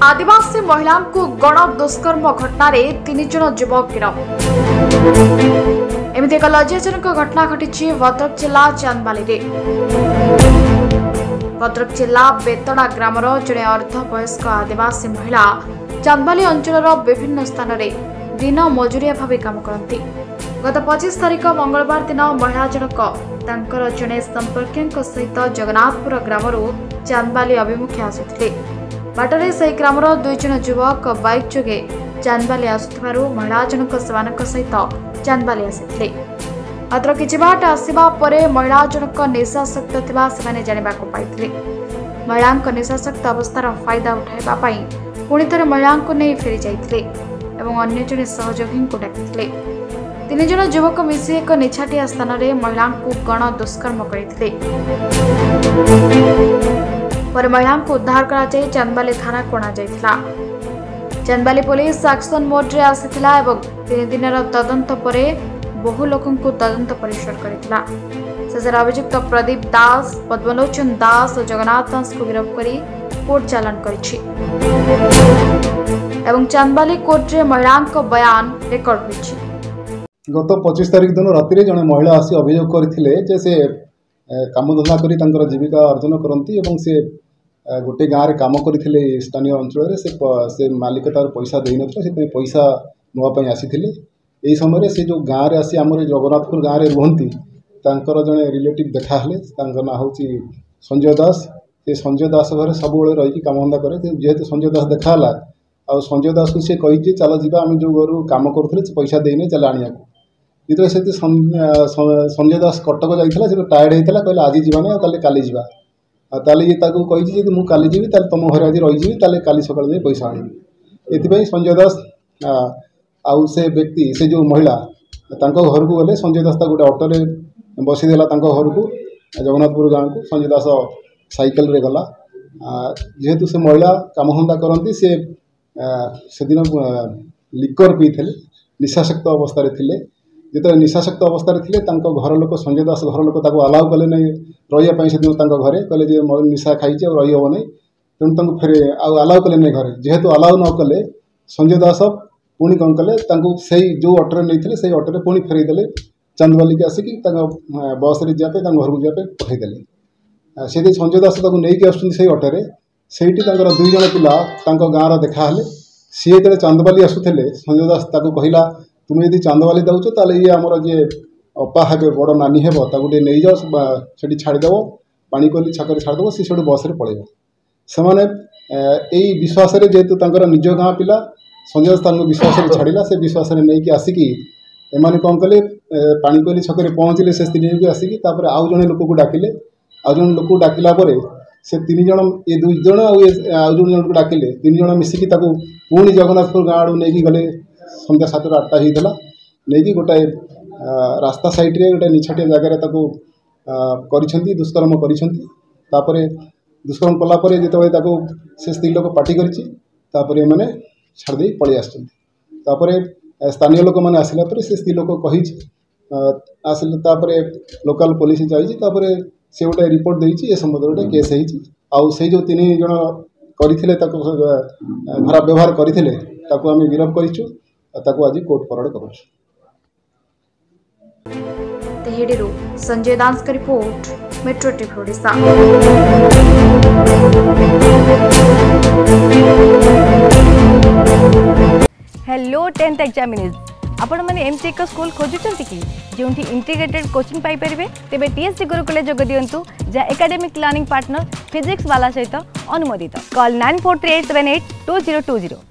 आदिवासी महिला को गण दुष्कर्म घटना रे 3 जन युवक गिरफ। एमती एक लज्जाजनक घटना घटी भद्रक जिला चांदबाली रे। भद्रक जिला बेतड़ा ग्रामर जड़े अर्धवयस्क आदिवासी महिला चांदबाली अंचल विभिन्न स्थान में दिन मजुरिया भाव काम करती। गत 25 तारिख मंगलवार दिन महिला जनक तांकर जड़े संपर्क सहित जगन्नाथपुर ग्रामर चांदबाली अभिमुखे आसुथिले। बाटरे से ग्रामर 2 जन युवक बाइक जोगे चांदबाली आसुथिबारु महिला जनक सेमानक सहित चांदबाली आसिथिले। मात्र किछि बाट आसिबा परे महिला जनक निशाशक्त थिबा सेमाने जानिबाको पाइथिले। महिलांक निशाशक्त अवस्थार फायदा उठाइबा पई पुणी थरे महिलांको नै फेरी जाइथिले एवं अन्य जने सहयोगी को डाकिथिले। 3 जन युवक मिसी एक निछाटिया स्थान रे महिलांको गण दुष्कर्म करिथिले। पर महिला को उद्धार करा जाय चांदबाली थाना कोणा जायथिला। चांदबाली पुलिस एक्शन मोड रे आसिथिला एवं 3 दिनर तदंत परे बहु लोकन को तदंत परिसर करिथिला। शेषर अभियुक्त प्रदीप दास, पद्मलोचन दास और जगन्नाथ दास को गिरफ्त करी कोर्ट चालान करिछि एवं चांदबाली कोर्ट रे महिला को बयान रेकर्ड होइछि। गत 25 तारिख दिन राति जने महिला आसी अभियोग करथिले जे से कामधंदा करी तांकर जीविका अर्जन करती एवं से गोटे गाँव में काम करते स्थानीय अंचल से मालिक तार पैसा दे ना पैसा नापी आसी यही समय से जो गाँव में आसी आम जगन्नाथपुर गाँव में रुहति जड़े रिलेटिव देखाले ना हूँ संजय दास। से संजय दास घर सब रही कामधंदा करे जेहेतु संजय दास देखाला आ संजय दास को सी कही चल जा आम जो घर कम करूँ पैसा देने चल आने जो से संजय दास कटक जाइए से टायर्ड होता कहले आज जाना कल काली जा ताली ये कही मुझे काली जी तुम घर आज रही काली सकाल पैसा आनी ये संजय दास आउ से व्यक्ति से जो महिला घर को गले संजय दास गोटे ऑटोरे बसीदेला घर को जगन्नाथपुर गाँव को संजय दास साइकेल रे गला जेहेतु से महिला कामधंदा करती से दिन लिकर पीते निशाशक्त अवस्था थे जो निशाशक्त अवस्था थे घर लोक संजय दास घर लोक अलाउ कले नहीं रही से दिन घरे कहले निशा खाई रही हम नहीं तेणु फेरे अलाउ कले नहीं घरे जेहेतु अलाउ न कले संजय दास पुणी कौन कले से जो ऑटोरे नहीं से ऑटोरे पुणी फेरईदे चांदबाली के आसिक बस रे जापे घर को जापे पठईदे से संजय दास नहीं आस ऑटोरे से 2 जन पिला गाँव देखाले सी जो चांदबाली आसुले संजय दास कहला तुम यदि चांदबाली दौच ताले ये आमर जे अपा हे बड़ नानी हे नहीं जाओ से छाड़देव पानी कोली छक छाड़देव सी से बस पड़े से यही विश्वास जेहेतु निज गाँ पिला संजय दास विश्वास छाड़ा से विश्वास नहीं कि आसिक एमाने कौन कले पानी कोली छक पहुँचले से स्त्री को आसिक आउ जड़े लोक को डाकिले आउ जन लोक डाकिला से 3 जन ये 2 जन आउ जन को डाकिले 3 जन मिसिकी पुणी जगन्नाथपुर गाँव आड़ नहीं गले संध्या 7-8 होता नहीं गोटाए रास्ता साइड्रे गोटे निछाटिया जगार कर दुष्कर्म कर दुष्कर्म कलापर जो से स्त्री लोक पार्टी कर मैंने छाड़ी पलि आसपर स्थानीय लोक मैंने आसला से स्त्री लोक कही आसिले लोकल पुलिस जापर से गोटे रिपोर्ट देती संबंध गोटे केस होती जो 3 जन करते खराब व्यवहार करते आम गिरफ्त करूँ आज कोर्ट फरवर्ड करूँ। तेहेडीरू संजय दास का report, metro TV Odisha. Hello 10th examinees आपण माने एमसी एक स्कूल खोजुचंती कि जोंठी इंटीग्रेटेड कोचिंग पाई परिबे तेबे टीएससी गुरुकुले जोग दियंतु जा एकेडमिक लर्निंग पार्टनर फिजिक्स वाला सहित अनुमोदित। कॉल 9438782020।